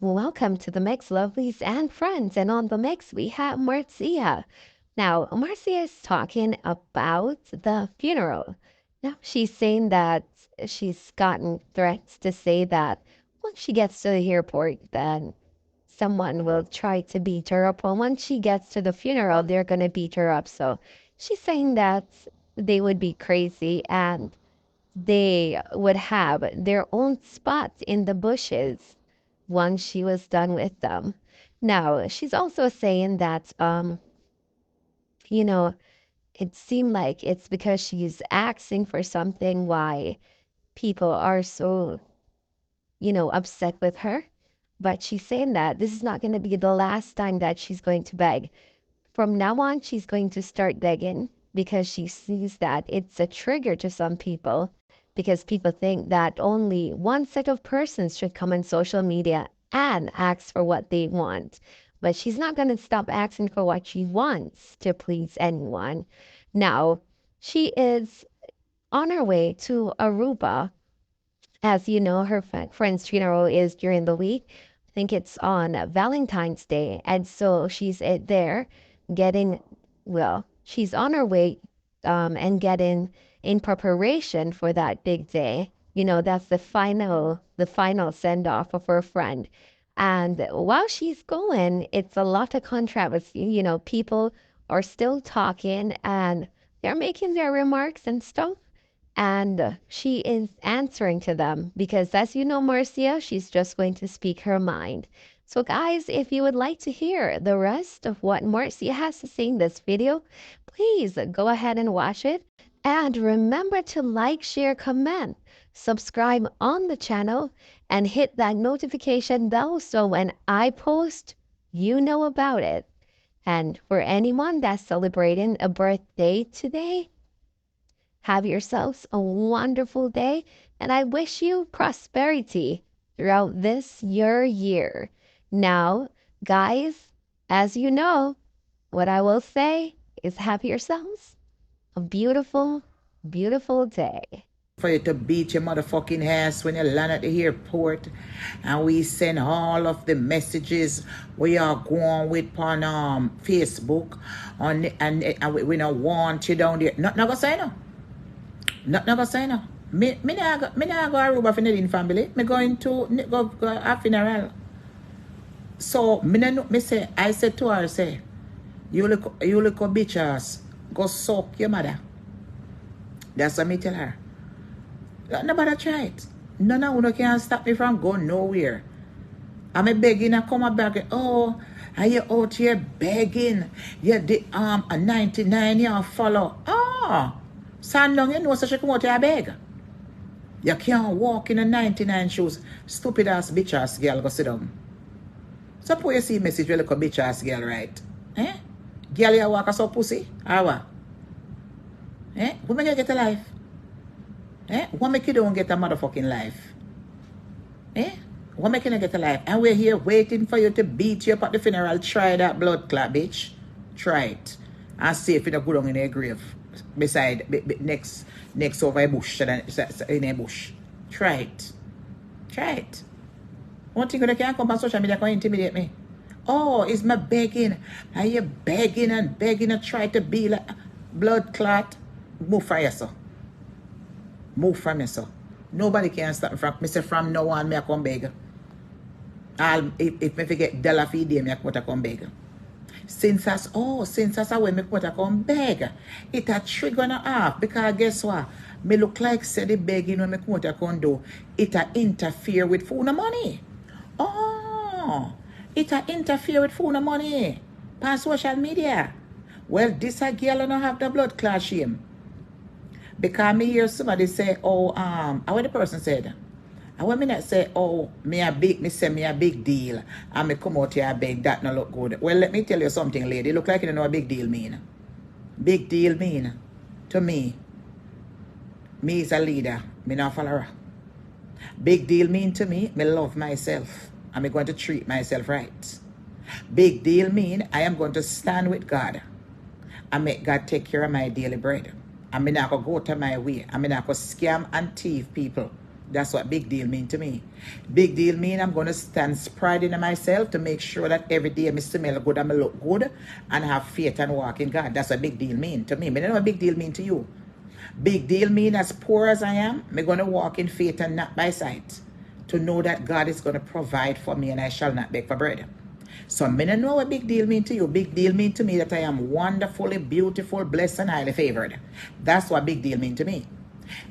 Welcome to the mix, lovelies and friends. And on the mix, we have Marcia. Now, Marcia is talking about the funeral. Now, she's saying that she's gotten threats to say that once she gets to the airport, then someone will try to beat her up. And once she gets to the funeral, they're going to beat her up. So she's saying that they would be crazy and they would have their own spot in the bushes once she was done with them. Now, she's also saying that, you know, it seemed like it's because she's asking for something why people are so, upset with her. But she's saying that this is not going to be the last time that she's going to beg. From now on, she's going to start begging because she sees that it's a trigger to some people because people think that only one set of persons should come on social media and ask for what they want. But she's not going to stop asking for what she wants to please anyone. Now, she is on her way to Aruba. As you know, her friend's funeral is during the week. I think it's on Valentine's Day. And so she's there getting, well, she's on her way and getting in preparation for that big day. That's the final send off of her friend. And while she's going, it's a lot of controversy. People are still talking and they're making their remarks and stuff. And she is answering to them because, as you know, Marcia, she's just going to speak her mind. So, guys, if you would like to hear the rest of what Marcia has to say in this video, please go ahead and watch it. And remember to like, share, comment, subscribe on the channel, and hit that notification bell so when I post, you know about it. And for anyone that's celebrating a birthday today, have yourselves a wonderful day, and I wish you prosperity throughout this your year. Now, guys, as you know, what I will say is have yourselves a beautiful, beautiful day. For you to beat your motherfucking ass when you land at the airport, and we send all of the messages we are going with on Facebook and we don't want you down there. Not gonna say no. Not gonna say no. Me not go Aruba for Nadine family. Me going to go a funeral. So I said to her, say, you look a bitch ass. Go suck your mother. That's what me tell her. Nobody try it. None of you can stop me from going nowhere. I'm begging and come back. Oh, are you out here begging? Yeah, the a 99 year follow. Oh, stand long you know so she come out here beg. You can't walk in a 99 shoes. Stupid ass bitch ass girl go sit down. Suppose you see message you look a bitch ass girl, right? Eh? Girl you walk as a pussy? Or what? Eh? What make you get a life? Eh? What make you don't get a motherfucking life? Eh? What make you not get a life? And we're here waiting for you to beat you up at the funeral. Try that blood clot, bitch. Try it. And see if you don't go down in a grave. Beside, next over a bush. In a bush. Try it. Try it. One thing that can't come on social media can intimidate me. Oh, is my begging? Are you begging and begging and try to be like blood clot? Move from yourself. Move from yourself. Nobody can stop me from. Mr. From now on, I come beg. If I forget dollar fee day, I come beg. Since as I when I come beg, it a trigger and a half because guess what? Me look like say the begging when I come do, it a interfere with food and money. Oh, it a interfere with food and money. On social media. Well, this a girl don't have the blood clot shame. Because me hear somebody say, oh, what the person said. I want me not say, oh, me a big deal. And me come out here beg that no look good. Well, let me tell you something, lady. Look like you don't know what big deal mean. Big deal mean, to me is a leader. Me not follower. Big deal mean to me love myself. And me going to treat myself right. Big deal mean I am going to stand with God. And make God take care of my daily bread. I'm not going to go to my way. I'm not going to scam and thief people That's what big deal mean to me. Big deal mean I'm going to stand pride in myself to make sure that every day I smell good and I look good and have faith and walk in God. That's what big deal mean to me. I don't know what big deal mean to you. Big deal mean as poor as I am, I'm going to walk in faith and not by sight. To know that God is going to provide for me and I shall not beg for bread. So I don't know what big deal mean to you. Big deal mean to me that I am wonderfully, beautiful, blessed, and highly favored. That's what big deal mean to me.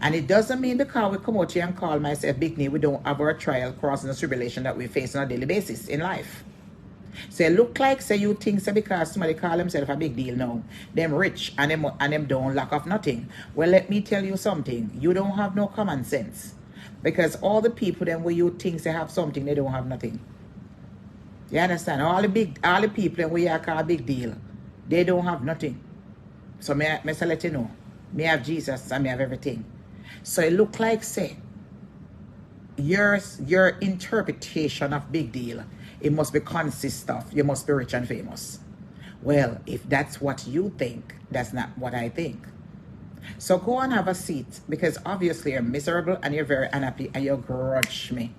And it doesn't mean because we come out here and call myself big deal, we don't have our trial, crossing, and tribulation that we face on a daily basis in life. So it look like say you think say because somebody call themselves a big deal now, them rich and them don't lack of nothing. Well, let me tell you something. You don't have no common sense. Because all the people them where you think they have something, they don't have nothing. You understand? All the people them where you call a big deal, they don't have nothing. So me say let you know. Me have Jesus and me have everything. So it look like say your interpretation of big deal, it must be consist of you must be rich and famous. Well, if that's what you think, that's not what I think. So go and have a seat because obviously you're miserable and you're very unhappy and you grudge me.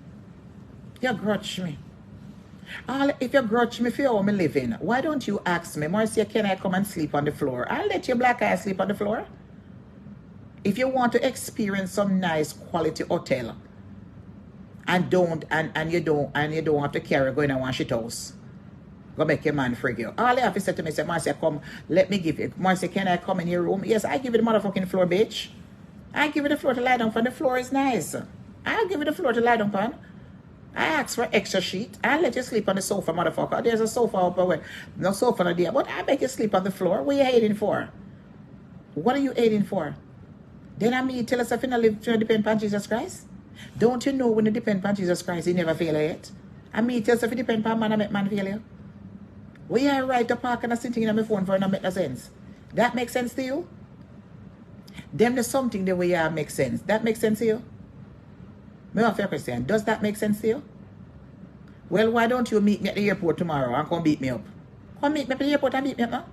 You grudge me. If you grudge me for how I'm living, why don't you ask me, Marcia, can I come and sleep on the floor? I'll let your black eye sleep on the floor. If you want to experience some nice quality hotel and you don't have to carry going and one shit house, go make your man frig you. All you have to say to me, say, Marcia, come, let me give you. Marcia, can I come in your room? Yes, I give you the motherfucking floor, bitch. I give you the floor to lie down on. The floor is nice. I'll give you the floor to lie down on. I ask for extra sheet. I'll let you sleep on the sofa, motherfucker. There's a sofa up away. No sofa no there. But I make you sleep on the floor. What are you hating for? What are you hating for? Then I mean, tell us if you not live to depend on Jesus Christ. Don't you know when you depend on Jesus Christ, he never fail you yet? I mean, tell us if you depend on man, I make man fail you. Well, you right to park and I'm sitting in my phone for it not make no sense. That makes sense to you? Them there's something the way you make sense. That makes sense to you? Me ask you a question. Does that make sense to you? Well, why don't you meet me at the airport tomorrow and come beat me up? Come meet me at the airport and beat me up now.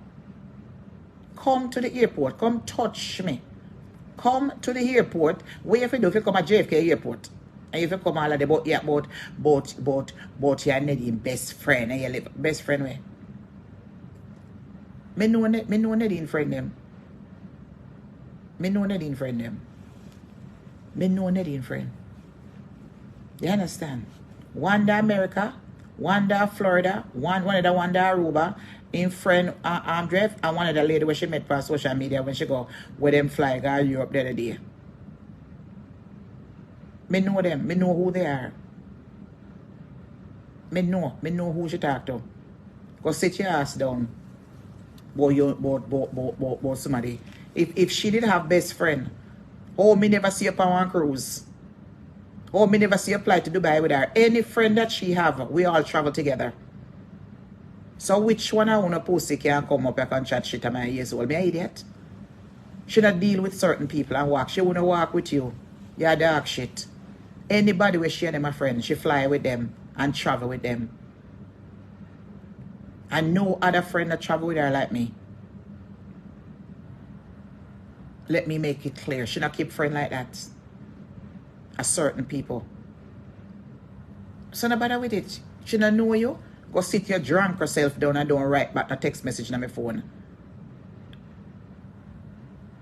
Come to the airport. Come touch me. Come to the airport. What if you do if you come at JFK airport? And if you come all of the boat, yeah, boat you're Nadine best friend and you live best friend way. Me know Nadine friend them. Me know Nadine friend them. Me know Nadine friend. You understand? One day America, one day Florida, one day Aruba, in friend Andrew, and one of the lady where she met past social media when she go with them fly go Europe the other day. Me know them, me know who they are. Me know who she talk to. Go sit your ass down. Boy, somebody. If she didn't have best friend, oh, me never see her on one cruise. Oh, me never see her fly to Dubai with her. Any friend that she have, we all travel together. So which one I want to pussy can come up and chat shit at my years old? Me an idiot. She not deal with certain people and walk. She wanna walk with you. You're dark shit. Anybody where she and them a friend, she fly with them and travel with them. And no other friend that travel with her like me. Let me make it clear. She not keep friend like that. A certain people. So no bother with it. She not know you. Go sit your drunk yourself down and don't write back a text message on my phone.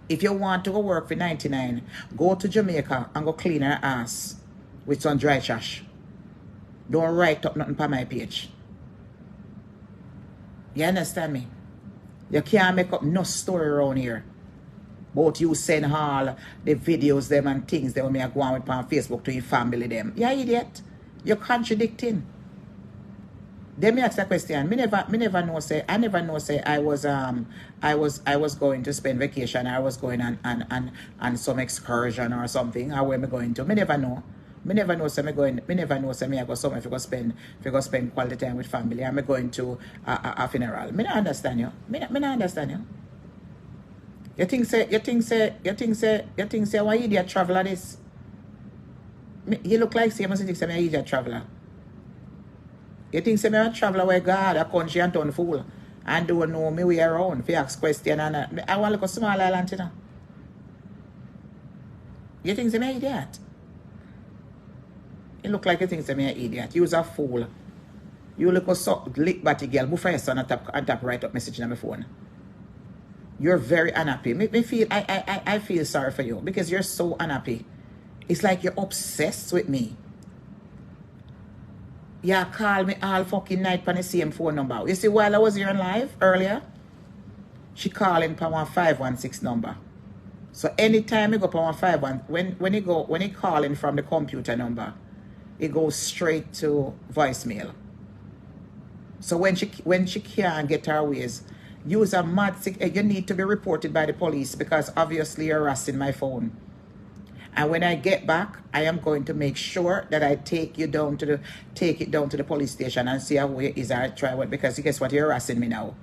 If you want to go work for 99, go to Jamaica and go clean her ass with some dry trash. Don't write up nothing on my page. You understand me? You can't make up no story around here. But you send all the videos them and things that me go on with on Facebook to your family them. You idiot. You're contradicting. Then me ask a question. I never know say I was going to spend vacation. I was going on some excursion or something. Or where me going to? Me never know. Me never know say me I go somewhere if you go spend quality time with family. I'm going to a funeral. Me not understand you. Me not understand you. You think say why idiot traveler this? You look like say must think say me idiot traveler. You think say me a traveler where God a country and turn fool and don't know me way around if you ask question and I want to look a small island, you know. You think say me idiot? You look like you think I'm an idiot. You's a fool. You look so lick batty girl. Before your son and tap right up message on my phone. You're very unhappy. Make me feel I feel sorry for you because you're so unhappy. It's like you're obsessed with me. You call me all fucking night on the same phone number. You see, while I was here on live earlier, she calling for one 516 number. So anytime you go for one 51, when you calling from the computer number, it goes straight to voicemail. So when she can't get her ways, use a mad sick. You need to be reported by the police because obviously you're harassing my phone. And when I get back, I am going to make sure that I take it down to the police station and see how it is I try what, because guess what, you're harassing me now.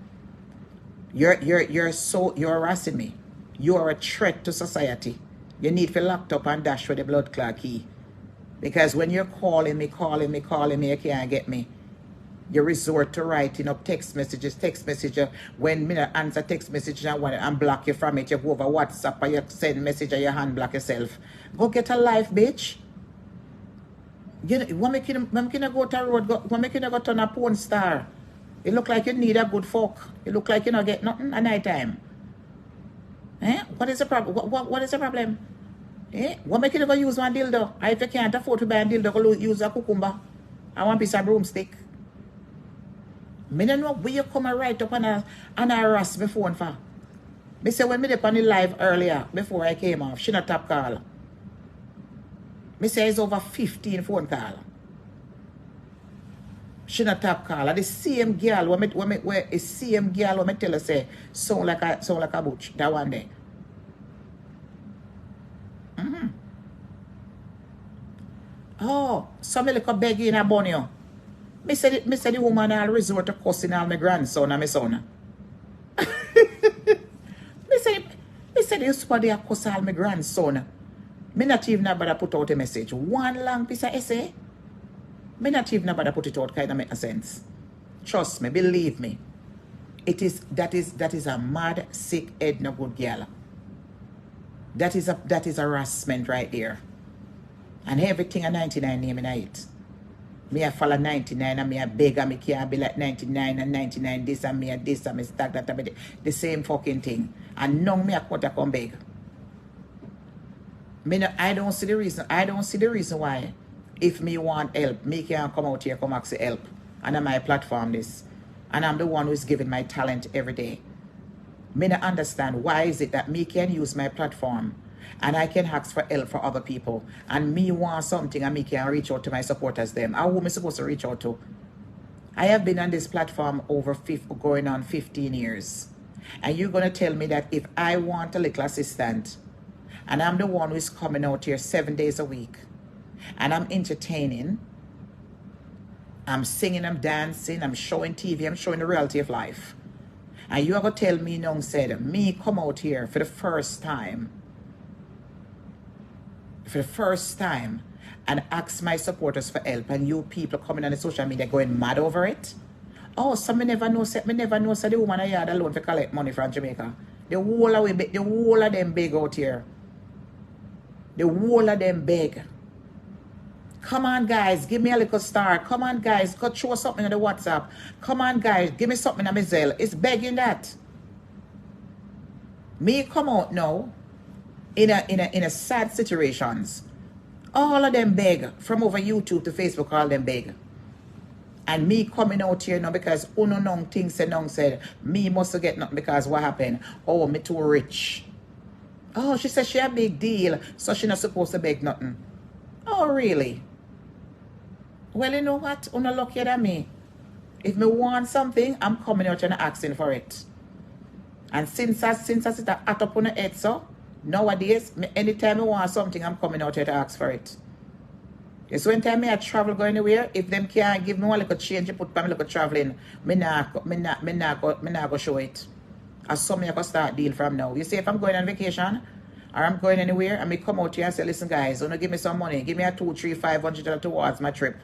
You're harassing me. You are a threat to society. You need to be locked up and dash with the blood clot key. Because when you're calling me, you can't get me. You resort to writing up text messages. When me not answer text message and block you from it, you go over WhatsApp or you send message and you hand block yourself. Go get a life, bitch. You know, when you go to the road, when you go turn a porn star, it look like you need a good fuck. It look like you don't get nothing at night time. Eh? What is the problem? What is the problem? Eh? What make you go use one dildo? If you can't afford to buy a dildo, go use a cucumber. I want a piece of broomstick. Me don't know where you come right up and harass me phone for. Me say when me did on the live earlier, before I came off, she not tap call. Me say it's over 15 phone call. She not tap call. And the same girl when me tell her say sound like a butch that one day. Oh, so me look a beg in a bunny. Me said the woman all resort to cussing all my grandson and my son. me said you somebody a cuss all my grandson. Me not even about put out a message. One long piece of essay. Me not even about put it out kind of make sense. Trust me, believe me. That is a mad, sick head, no good girl. That is harassment right there. And everything a 99 name in it. Me a follow 99 and me a beg and me can't be like 99 and 99 this and me a this and me stack that and the same fucking thing. And now me a come beg. I don't see the reason why if me want help, me can come out here come ask for help. And on my platform this. And I'm the one who's giving my talent every day. Me not understand why is it that me can use my platform and I can ask for help for other people. And me want something and me can reach out to my supporters them. How am I supposed to reach out to? I have been on this platform going on 15 years. And you're going to tell me that if I want a little assistant, and I'm the one who's coming out here 7 days a week, and I'm entertaining, I'm singing, I'm dancing, I'm showing TV, I'm showing the reality of life. And you are going to tell me, no, said, me come out here for the first time, and ask my supporters for help, and you people coming on the social media going mad over it. Oh, so me never know so the woman I had alone to collect money from Jamaica. The whole of them beg out here. The whole of them beg. Come on, guys, give me a little star. Come on, guys, go throw something on the WhatsApp. Come on, guys, give me something on my Zelle. It's begging that. Me come out now in a sad situations. All of them beg from over YouTube to Facebook. All them beg. And me coming out here now because uno nong things and nong said me must get nothing because what happened? Oh, me too rich. Oh, she said she a big deal, so she not supposed to beg nothing. Oh, really? Well, you know what? Uno luckier than me. If me want something, I'm coming out and asking for it. And since I sit at up on the head, so nowadays, anytime I want something, I'm coming out here to ask for it. Yes, when time I travel go anywhere, if them can't give me one little change, you put me little traveling, me not go show it. As some I go start deal from now. You see, if I'm going on vacation or I'm going anywhere and me come out here and say, listen guys, wanna give me some money, give me a 2, 3, 500 towards my trip.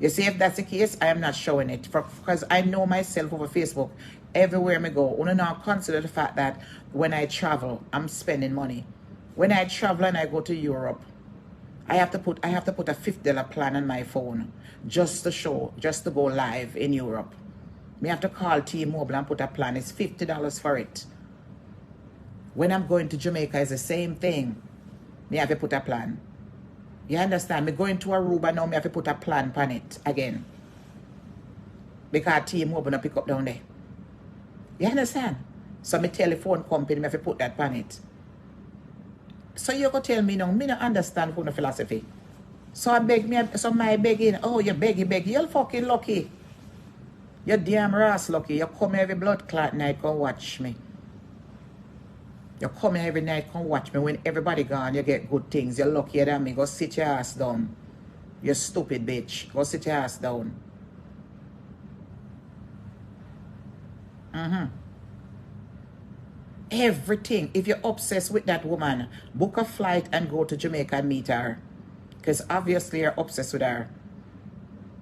You see, if that's the case, I am not showing it because I know myself over Facebook. Everywhere I go, I now consider the fact that when I travel, I'm spending money. When I travel and I go to Europe, I have to put a $50 plan on my phone just to go live in Europe. Me have to call T-Mobile and put a plan. It's $50 for it. When I'm going to Jamaica, it's the same thing. Me have to put a plan. You understand? Me going to Aruba now, me have to put a plan on it again. Because T-Mobile not pick up down there. You understand? So my telephone company, me have to put that on it. So you go tell me now, me don't understand who no philosophy. So I beg me, so my begging, oh, you beg, you're fucking lucky. You're damn ass lucky. You come every blood clot night, come watch me. You come every night, come watch me. When everybody gone, you get good things. You're luckier than me. Go sit your ass down. You stupid bitch. Go sit your ass down. Everything. If you're obsessed with that woman, book a flight and go to Jamaica and meet her. Because obviously you're obsessed with her.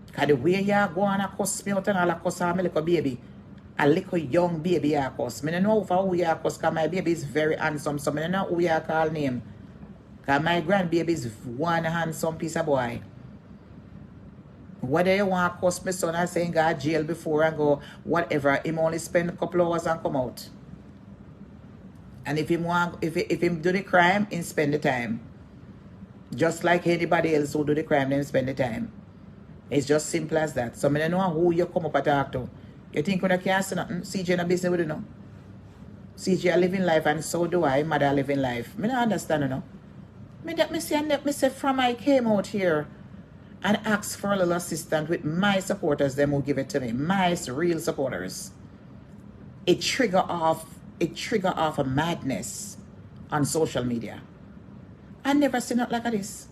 Because the way you go on a cuss me out and all a cuss a little baby. A little young baby you cuss. I don't know who you cuss because my baby is very handsome. So I don't know who you call name. Because my grandbaby is one handsome piece of boy. Whether you want to cuss my son and say he got jail before and go whatever, him only spend a couple hours and come out. And if him do the crime, he spend the time. Just like anybody else who do the crime, then spend the time. It's just simple as that. So I don't know who you come up and talk to. You think when I can't say nothing, CJ in a business with you know. CJ are living life and so do I, mother living life. I don't understand you know. Me say from I came out here and asked for a little assistance with my supporters, them who give it to me. My real supporters. It trigger off a madness on social media. I never seen it like this.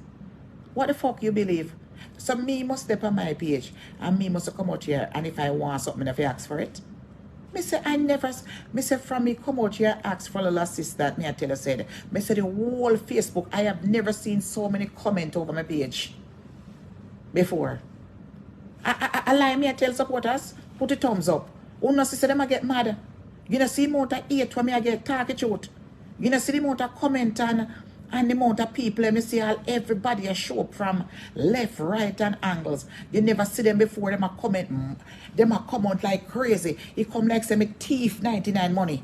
What the fuck you believe? So me must step on my page and me must come out here and if I want something, if I ask for it. Me say from me come out here ask for a little assistance, me I tell you said. Me say the whole Facebook, I have never seen so many comments over my page before. I lie me I tell supporters, put the thumbs up. Who not see them I get mad. You know see the amount of hate when me I get target out. You know see the amount of comment and the amount of people, let me see all everybody show up from left, right, and angles. You never see them before, them a comment, them a come out like crazy. It come like say me thief 99 money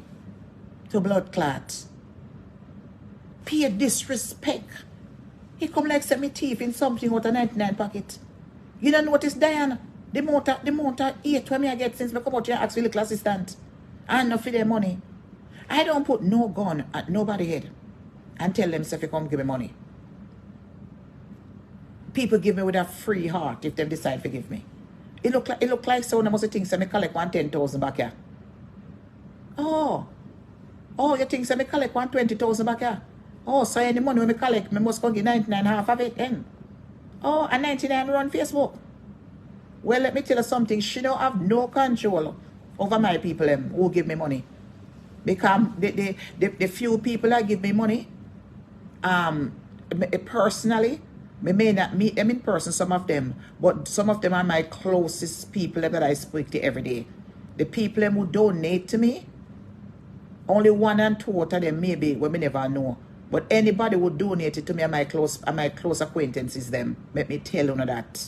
to blood clot. Pure disrespect. He come like say me thief in something out of 99 pocket. You don't notice, Diane, the amount of hate when me I get since me come out here and ask for little assistant. And not for their money. I don't put no gun at nobody's head and tell them, if you come give me money. People give me with a free heart if they decide to give me. It look like so, I must think, so me collect 10,000 back here. Oh, you think so me collect 20,000 back here? Oh, so any money when me collect, me must go give 99 half of it then. Oh, and 99 run Facebook. Well, let me tell you something. She don't have no control over my people who give me money. Because the few people that give me money, personally, me may not meet them in person, some of them, but some of them are my closest people that I speak to every day. The people who donate to me, only 1 and 2 of them maybe we never know. But anybody who donated to me are my close acquaintances them. Let me tell you that.